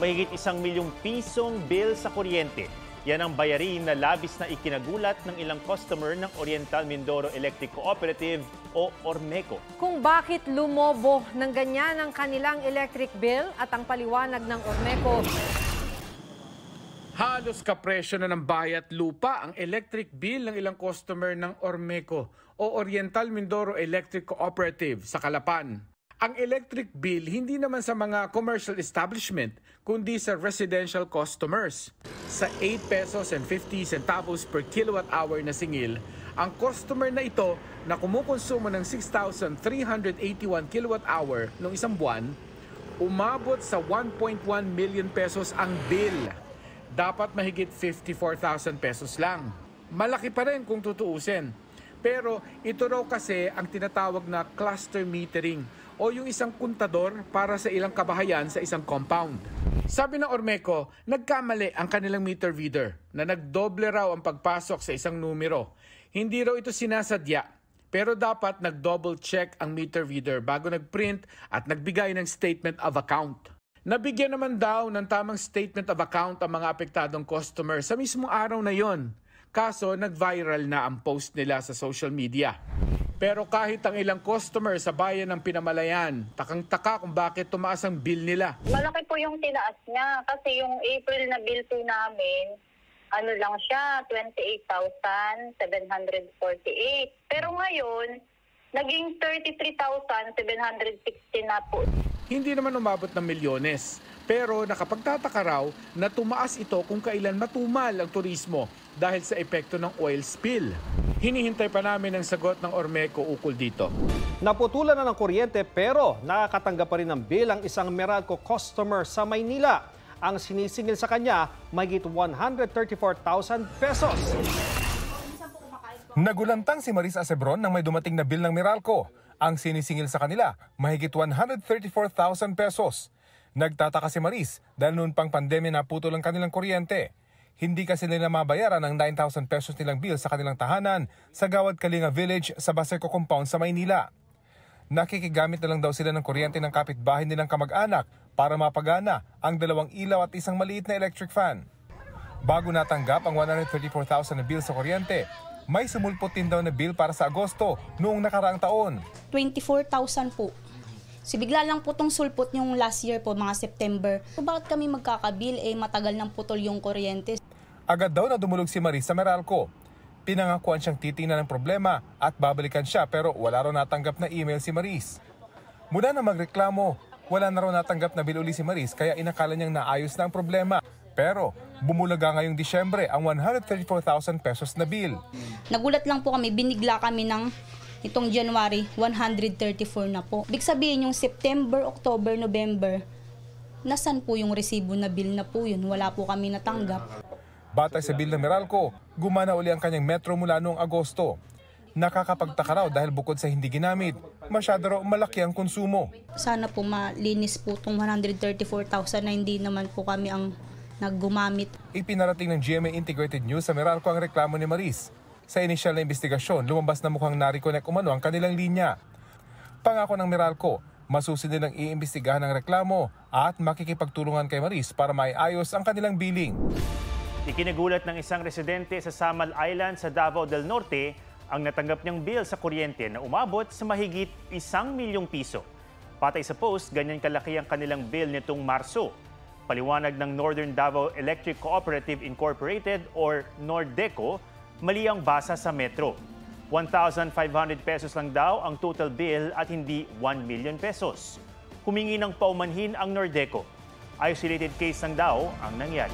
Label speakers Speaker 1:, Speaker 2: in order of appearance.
Speaker 1: mahigit 1 milyong pisong bill sa kuryente. Yan ang bayarin na labis na ikinagulat ng ilang customer ng Oriental Mindoro Electric Cooperative o Ormeco.
Speaker 2: Kung bakit lumobo ng ganyan ang kanilang electric bill at ang paliwanag ng Ormeco.
Speaker 3: Halos kapresyo na ng bayat lupa ang electric bill ng ilang customer ng Ormeco o Oriental Mindoro Electric Cooperative sa Calapan. Ang electric bill hindi naman sa mga commercial establishment kundi sa residential customers. Sa 8 pesos and 50 centavos per kilowatt hour na singil, ang customer na ito na kumukonsumo ng 6,381 kilowatt hour noong isang buwan, umabot sa 1.1 million pesos ang bill. Dapat mahigit 54,000 pesos lang. Malaki pa rin kung tutuusin. Pero ito raw kasi ang tinatawag na cluster metering o yung isang kontador para sa ilang kabahayan sa isang compound. Sabi ng Ormeco, nagkamali ang kanilang meter reader na nagdoble raw ang pagpasok sa isang numero. Hindi raw ito sinasadya, pero dapat nag-double check ang meter reader bago nag-print at nagbigay ng statement of account. Nabigyan naman daw ng tamang statement of account ang mga apektadong customer sa mismong araw na yon. Kaso nag-viral na ang post nila sa social media. Pero kahit ang ilang customer sa bayan ng Pinamalayan, takang-taka kung bakit tumaas ang bill nila.
Speaker 4: Malaki po yung tinaas niya kasi yung April na bill po namin, ano lang siya, 28,748. Pero ngayon, naging 33,760 na po.
Speaker 3: Hindi naman umabot ng milyones. Pero nakapagtataka raw na tumaas ito kung kailan matumal ang turismo dahil sa epekto ng oil spill. Hinihintay pa namin ang sagot ng Ormeco ukol dito.
Speaker 5: Naputulan na ng kuryente pero nakakatanggap pa rin ng bill ang isang Meralco customer sa Maynila. Ang sinisingil sa kanya mahigit 134,000 pesos.
Speaker 6: Nagulantang si Maris Acebron nang may dumating na bill ng Meralco. Ang sinisingil sa kanila, mahigit 134,000 pesos. Nagtataka si Maris dahil noon pang pandemya na putol ang kanilang kuryente. Hindi kasi nila mabayaran ang 9,000 pesos nilang bill sa kanilang tahanan sa Gawad Kalinga Village sa Baseco Compound sa Maynila. Nakikigamit na lang daw sila ng kuryente ng kapitbahay nilang kamag-anak para mapagana ang 2 ilaw at isang maliit na electric fan. Bago natanggap ang 134,000 na bill sa kuryente, may sumulpot din daw na bill para sa Agosto noong nakaraang taon.
Speaker 7: 24,000 po. So bigla lang po itong sulpot yung last year po, mga September. So bakit kami magkakabil? Matagal nang putol yung kuryente.
Speaker 6: Agad daw na dumulog si Maris sa Meralco. Pinangakuan siyang titingnan ng problema at babalikan siya pero wala raw natanggap na email si Maris. Mula na magreklamo, wala na raw natanggap na bill uli si Maris kaya inakala niyang naayos na ang problema. Pero bumulaga ngayong Disyembre ang 134,000 pesos na bill.
Speaker 7: Nagulat lang po kami, binigla kami ng itong January, 134 na po. Ibig sabihin yung September, October, November, nasan po yung resibo na bill na po yun? Wala po kami natanggap.
Speaker 6: Batay sa bill ng Meralco, gumana uli ang kanyang metro mula noong Agosto. Nakakapagtaka raw dahil bukod sa hindi ginamit, masyado raw malaki ang konsumo.
Speaker 7: Sana po malinis po itong 134,000 na hindi naman po kami ang naggumamit.
Speaker 6: Ipinarating ng GMA Integrated News sa Meralco ang reklamo ni Maris. Sa inisyal na investigasyon, lumabas na mukhang na-reconnect umano ang kanilang linya. Pangako ng Meralco, masusunod nilang iimbestigahan ang reklamo at makikipagtulungan kay Maris para maiayos ang kanilang billing.
Speaker 1: Ikinagulat ng isang residente sa Samal Island sa Davao del Norte ang natanggap niyang bill sa kuryente na umabot sa mahigit 1 milyong piso. Patay sa post, ganyan kalaki ang kanilang bill nitong Marso. Paliwanag ng Northern Davao Electric Cooperative Incorporated or Nordeco, mali ang basa sa metro. 1,500 pesos lang daw ang total bill at hindi 1 million pesos. Humingi ng paumanhin ang Nordeco. Isolated case lang daw ang nangyari.